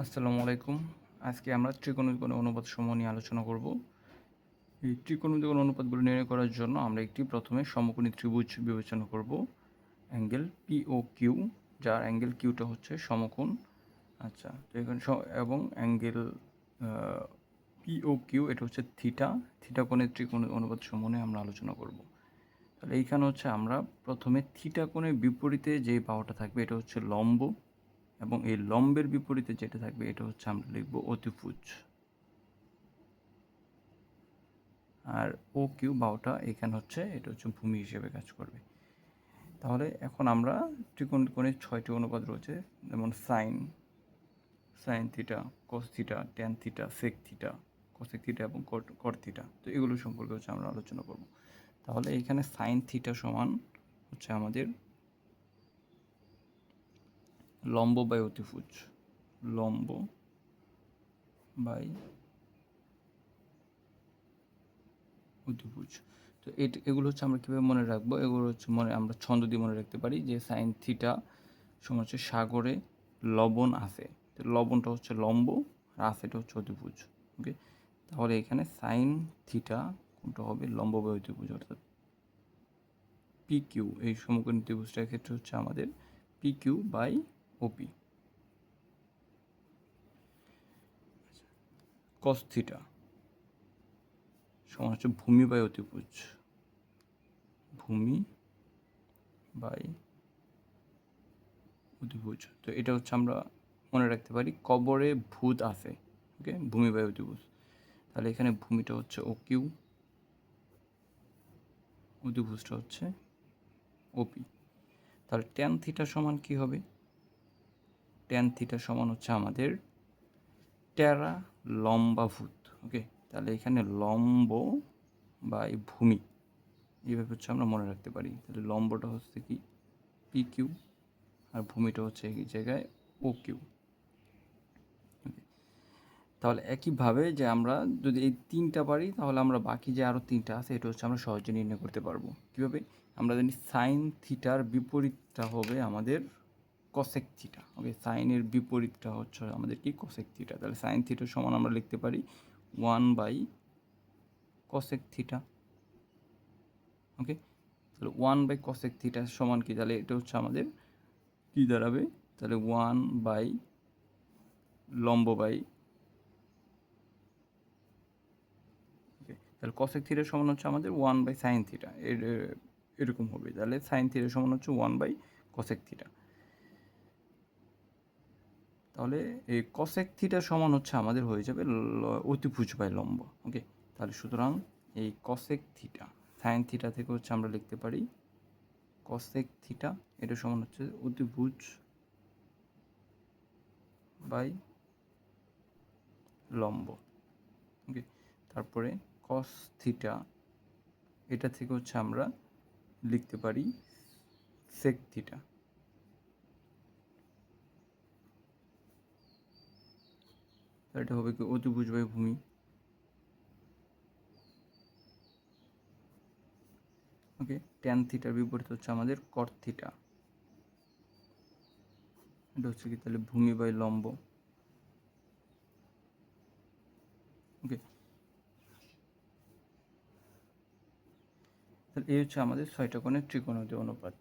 আসসালামু আলাইকুম। আজকে আমরা ত্রিকোণমিতিক অনুপাত সমূহ নিয়ে আলোচনা করব। এই ত্রিকোণমিতিক অনুপাতগুলো নির্ণয় করার জন্য আমরা প্রথমে সমকোণী ত্রিভুজ বিবেচনা করব। অ্যাঙ্গেল POQ, যার অ্যাঙ্গেল কিউটা হচ্ছে সমকোণ। আচ্ছা, তো এখানে এবং অ্যাঙ্গেল POQ এটা হচ্ছে থিটা কোণের ত্রিকোণের অনুপাত সমূহ নিয়ে আমরা আলোচনা করব। তাহলে এইখানে হচ্ছে আমরা প্রথমে থিটা কোণের বিপরীতে যে বাহুটা থাকবে এটা হচ্ছে লম্ব, এবং এই লম্বের বিপরীতে যেটা থাকবে এটা হচ্ছে আমরা লিখব অতিভুজ। আর OQ বাহুটা এখানে হচ্ছে এটা হচ্ছে ভূমি হিসেবে কাজ করবে। তাহলে এখন আমরা ত্রিকোণের 6টি অনুপাত রয়েছে, যেমন sine theta, cos theta, tan theta, sec theta, cosec theta এবং কট থিটা। তো এগুলো সম্পর্কে হচ্ছে আমরা আলোচনা করব। তাহলে এখানে সাইন থিটা সমান হচ্ছে আমাদের লম্ব বাই অতিভুজ, লম্ব বাই অতিভুজ। তো এগুলো হচ্ছে আমরা কীভাবে মনে রাখবো? এগুলো হচ্ছে আমরা ছন্দ দিয়ে মনে রাখতে পারি যে সাইন থিটা সমান হচ্ছে সাগরে লবণ আছে, তো লবণটা হচ্ছে লম্ব আর আছেটা হচ্ছে অতিভুজ। ওকে, তাহলে এখানে সাইন থিটা কোনটা হবে? লম্ব বাই অতিভুজ, অর্থাৎ PQ। এই সমকোণী ত্রিভুজটার ক্ষেত্রে হচ্ছে আমাদের PQ by OP। Cos theta সমান হচ্ছে ভূমি বাই অতিভুজ, ভূমি বাই অতিভুজ। তো এটা হচ্ছে আমরা মনে রাখতে পারি কবরে ভূত আছে। ওকে, ভূমি বাই অতিভুজ। তাহলে এখানে ভূমিটা হচ্ছে OQ, অতিভুজটা হচ্ছে OP। তাহলে ট্যান থিটা সমান কি হবে? ট্যান থিটা সমান হচ্ছে আমাদের টেরা লম্বা ভূত। ওকে, তাহলে এখানে লম্ব বাই ভূমি, এইভাবে হচ্ছে আমরা মনে রাখতে পারি। তাহলে লম্বটা হচ্ছে কি PQ আর ভূমিটা হচ্ছে এই জায়গায় OQ। তাহলে একইভাবে যে আমরা যদি এই তিনটা পারি, তাহলে আমরা বাকি যে আরও তিনটা আছে এটা হচ্ছে আমরা সহজে নির্ণয় করতে পারবো। কীভাবে? আমরা জানি সাইন থিটার বিপরীতটা হবে আমাদের কসেক থিটা। ওকে, সাইনের বিপরীতটা হচ্ছে আমাদের কি? Cosec theta. তাহলে সাইন থিটার সমান আমরা লিখতে পারি 1 বাই কসেক থিটা। ওকে, তাহলে 1 বাই কসেক থিটা সমান কি? তাহলে এটা হচ্ছে আমাদের কি দাঁড়াবে? তাহলে 1 বাই লম্ব বাই, তাহলে কসেক থিটা সমান হচ্ছে আমাদের 1 বাই সাইন থিটা, এরকম হবে। তাহলে সাইন থিটা সমান হচ্ছে 1 বাই কসেক থিটা। তাহলে এই কসেক থিটা সমান হচ্ছে আমাদের হয়ে যাবে অতিভুজ বাই লম্ব। ওকে, তাহলে সুতরাং এই কসেক থিটা সাইন থিটা থেকে হচ্ছে আমরা লিখতে পারি কসেক থিটা, এটা সমান হচ্ছে অতিভুজ বাই লম্ব। ওকে, তারপরে কস থিটা, এটা থেকে হচ্ছে আমরা লিখতে পারি সেক থিটা। এটা হবে কি? অতিভুজ বাই ভূমি। ওকে, ট্যান থিটার বিপরীত হচ্ছে আমাদের কট থিটা, এটা হচ্ছে কি? তাহলে ভূমি বাই লম্ব। ওকে, তাহলে এই হচ্ছে আমাদের 6টা কোণের ত্রিকোণমিতিক অনুপাত।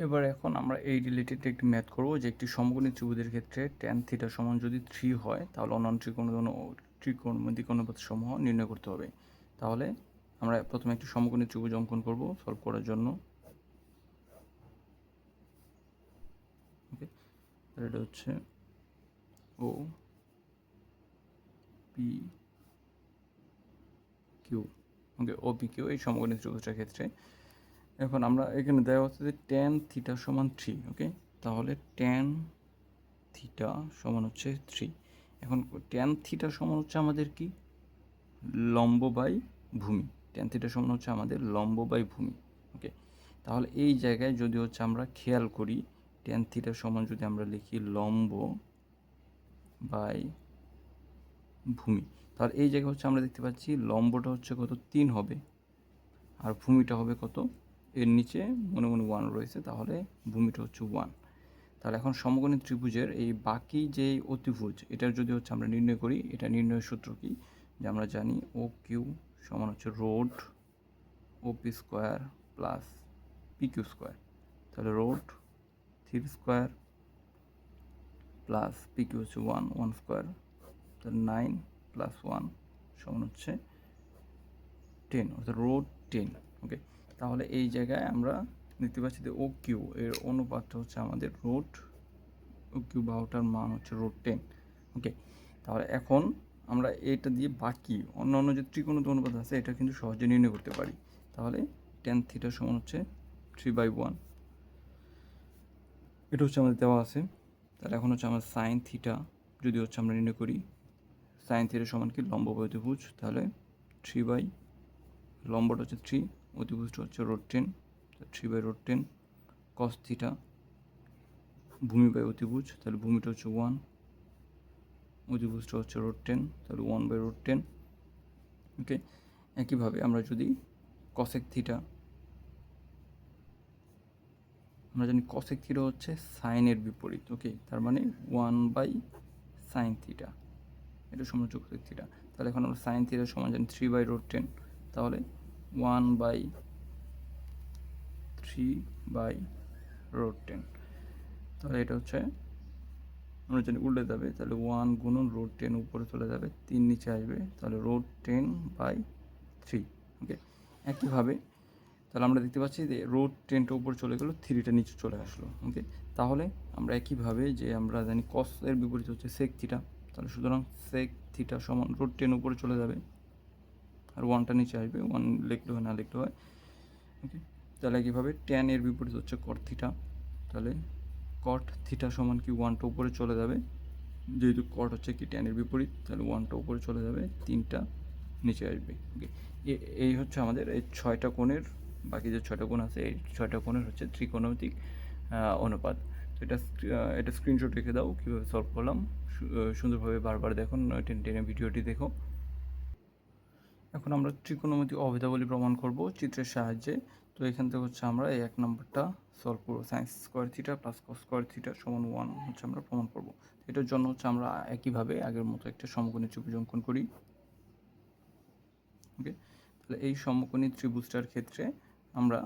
এবার এখন আমরা এই রিলেটেড একটি ম্যাথ করবো, যে একটি সমকোণী ত্রিভুজের ক্ষেত্রে ট্যান থিটা সমান যদি 3 হয়, তাহলে অন্যান্য ত্রিকোণমিতিক অনুপাত সমূহ নির্ণয় করতে হবে। তাহলে আমরা প্রথমে একটি সমকোণী ত্রিভুজ অঙ্কন করব সলভ করার জন্য। ওকে, তাহলে এটা হচ্ছে ও পি কিউ। ওকে, OPQ এই সমকোণী ত্রিভুজটার ক্ষেত্রে এখন আমরা এখানে দেওয়া হচ্ছে যে ট্যান থিটা সমান 3। ওকে, তাহলে ট্যান থিটা সমান হচ্ছে 3। এখন ট্যান থিটা সমান হচ্ছে আমাদের কি? লম্ব বাই ভূমি। ট্যান থিটা সমান হচ্ছে আমাদের লম্ব বাই ভূমি। ওকে, তাহলে এই জায়গায় যদি হচ্ছে আমরা খেয়াল করি, ট্যান থিটা সমান যদি আমরা লিখি লম্ব বাই ভূমি, তাহলে এই জায়গায় হচ্ছে আমরা দেখতে পাচ্ছি লম্বটা হচ্ছে কত? 3 হবে, আর ভূমিটা হবে কত? এর নিচে মনে মনে 1 রয়েছে, তাহলে ভূমিটা হচ্ছে 1। তাহলে এখন সমকোণী ত্রিভুজের এই বাকি যে অতিভুজ এটার যদি হচ্ছে আমরা নির্ণয় করি, এটা নির্ণয়ের সূত্র কি, যে আমরা জানি ও কিউ সমান হচ্ছে root OP square plus P Q square. তাহলে root 3 square plus P Q হচ্ছে 1 স্কোয়ার, তাহলে 9 প্লাস 1 সমান হচ্ছে 10, অর্থাৎ রোড 10। ওকে, তাহলে এই জায়গায় আমরা দেখতে পাচ্ছি যে ও কিউ এর অনুপাতটা হচ্ছে আমাদের রোড ও কিউ, বা ওটার মান হচ্ছে রোড 10। ওকে, তাহলে এখন আমরা এটা দিয়ে বাকি অন্যান্য যে ত্রিকোণমিতি অনুপাত আছে এটা কিন্তু সহজে নির্ণয় করতে পারি। তাহলে tan থিটা সমান হচ্ছে 3/1, এটা হচ্ছে আমাদের দেওয়া আছে। তাহলে এখন হচ্ছে আমরা সাইন থিটা যদি হচ্ছে আমরা নির্ণয় করি, সাইন থিটা সমান কি লম্ব বাই অতিভুজ, তাহলে 3 লম্বটা হচ্ছে 3, অতিভুজটা হচ্ছে রোড 10, 3/10। কস থিটা ভূমি বাই অতিভুজ, তাহলে ভূমিটা হচ্ছে 1, অতিভুজটা হচ্ছে রোড 10, তাহলে 1/10। ওকে, একইভাবে আমরা যদি কসেক থিটা, আমরা জানি কসেক থিটা হচ্ছে সাইনের বিপরীত। ওকে, তার মানে 1/sin থিটা, এটা সমান হচ্ছে কসেক থিটা। তাহলে এখন আমরা সাইন থিটা সমান জানি 3/10, তাহলে 1/3/10। তাহলে এটা হচ্ছে আমরা জানি উল্টে যাবে, তাহলে 1 গুণন রোড 10 উপরে চলে যাবে, 3 নিচে আসবে, তাহলে রোড 10/3। ওকে, একইভাবে তাহলে আমরা দেখতে পাচ্ছি যে রোড 10টা উপরে চলে গেলো, 3টা নিচে চলে আসলো। ওকে, তাহলে আমরা একইভাবে যে আমরা জানি কস এর বিপরীত হচ্ছে সেক থিটা, তাহলে সুতরাং সেক থিটা সমান রোড 10 উপরে চলে যাবে আর 1টা নিচে আসবে, 1 লিখলে হয় না লিখলে হয়। ওকে, তাহলে একইভাবে ট্যান এর বিপরীত হচ্ছে কট থিটা, তাহলে কট থিটা সমান কি 1টা উপরে চলে যাবে, যেহেতু কট হচ্ছে কি ট্যানের বিপরীত, তাহলে 1টা উপরে চলে যাবে, 3টা নিচে আসবে। ওকে, এই হচ্ছে আমাদের এই 6টা কোণের, বাকি যে 6টা কোণ আছে এই 6টা কোণের হচ্ছে ত্রিকোণমিতিক অনুপাত। তো এটা স্ক্রিনশট রেখে দাও কীভাবে সলভ করলাম, সুন্দরভাবে বারবার দেখুন, টেনে টেনে ভিডিওটি দেখো। এখন আমরা ত্রিকোণমিতি অভেদাবলী প্রমাণ করব চিত্রের সাহায্যে। তো এখান থেকে হচ্ছে আমরা এই 1 নম্বরটা সলভ করব, sign square theta plus cos square theta সমান 1 হচ্ছে আমরা প্রমাণ করব। এটার জন্য হচ্ছে আমরা একইভাবে আগের মতো একটা সমকোণী ত্রিভুজ অঙ্কন করি। ওকে, তাহলে এই সমকোণী ত্রিভুজটার ক্ষেত্রে আমরা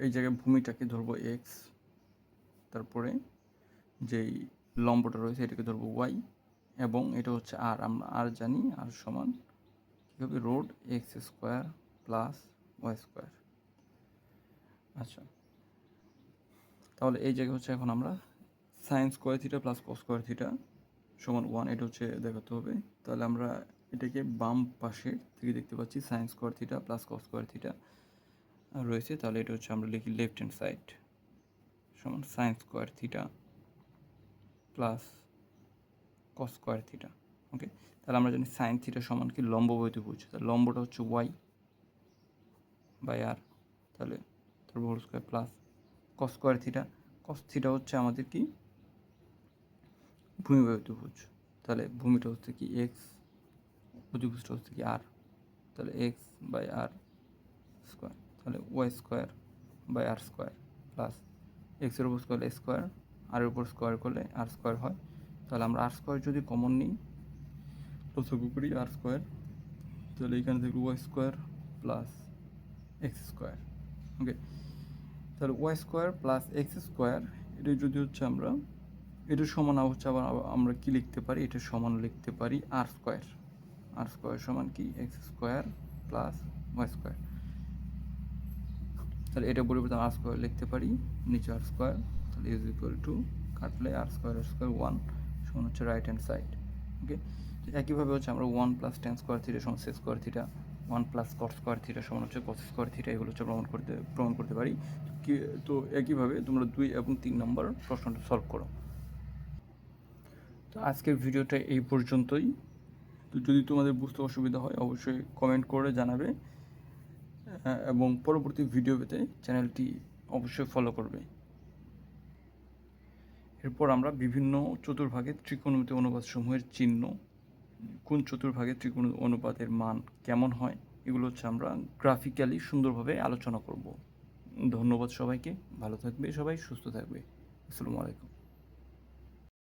এই জায়গায় ভূমিটাকে ধরবো এক্স, তারপরে যেই লম্বটা রয়েছে এটাকে ধরবো ওয়াই, এবং এটা হচ্ছে আর, আমরা আর জানি আর সমান কী হবে root x square plus y square. আচ্ছা, তাহলে এই জায়গায় হচ্ছে এখন আমরা sine square theta plus cos square theta সমান 1 এটা হচ্ছে দেখাতে হবে। তাহলে আমরা এটাকে বাম পাশে থেকে দেখতে পাচ্ছি sine square theta plus cos square theta রয়েছে, তাহলে এটা হচ্ছে আমরা লিখি লেফট হ্যান্ড সাইড সমান sine square theta plus cos square theta. Okay, তাহলে আমরা জানি সাইন থিটা সমান কি লম্ব বাই অতিভুজ, তাহলে লম্বটা হচ্ছে ওয়াই বাই আর, তাহলে তার whole square plus cos square theta, cos theta হচ্ছে আমাদের কি ভূমি বাই অতিভুজ, তাহলে ভূমিটা হচ্ছে কি এক্স, অতিভুজটা হচ্ছে কি আর, তাহলে এক্স বাই আর স্কোয়ার, তাহলে Y square by r square plus এক্সের উপর স্কোয়ার স্কোয়ার, আর উপর স্কোয়ার করলে আর স্কোয়ার হয়। তাহলে আমরা আর স্কোয়ার যদি কমন নিই, লসাগু করি আর স্কোয়ার, তাহলে এখানে থেকে Y square plus X square. Okay, তাহলে Y square plus X square এটা যদি হচ্ছে আমরা এটার সমান হচ্ছে আবার আমরা কি লিখতে পারি, এটার সমান লিখতে পারি আর স্কোয়ার, আর স্কোয়ার সমান কি x square plus y square. তাহলে এটা পরিবর্তে আর স্কোয়ার লিখতে পারি, নিচে আর স্কোয়ার, তাহলে ইজ ইকুয়াল টু কাটলে আর স্কোয়ার 1 সমান হচ্ছে রাইট হ্যান্ড সাইড। ওকে, একইভাবে হচ্ছে আমরা 1 প্লাস টেন স্কোয়ার থিটা সমান sec square theta, 1 plus cot square theta সমান হচ্ছে কস স্কোয়ার থিটা, এগুলো হচ্ছে প্রমাণ করতে পারি। তো একইভাবে তোমরা 2 এবং 3 নম্বর প্রশ্নটা সলভ করো। তো আজকের ভিডিওটা এই পর্যন্তই। তো যদি তোমাদের বুঝতে অসুবিধা হয় অবশ্যই কমেন্ট করে জানাবে, এবং পরবর্তী ভিডিও পেতে চ্যানেলটি অবশ্যই ফলো করবে। এরপর আমরা বিভিন্ন চতুর্ভাগের ত্রিকোণমিতি অনুপাতসমূহের চিহ্ন, কোন চতুর্ভাগে ত্রিকোণ অনুপাতের মান কেমন হয়, এগুলো হচ্ছে আমরা গ্রাফিক্যালি সুন্দরভাবে আলোচনা করব ধন্যবাদ সবাইকে, ভালো থাকবে সবাই, সুস্থ থাকবে। আসসালামু আলাইকুম।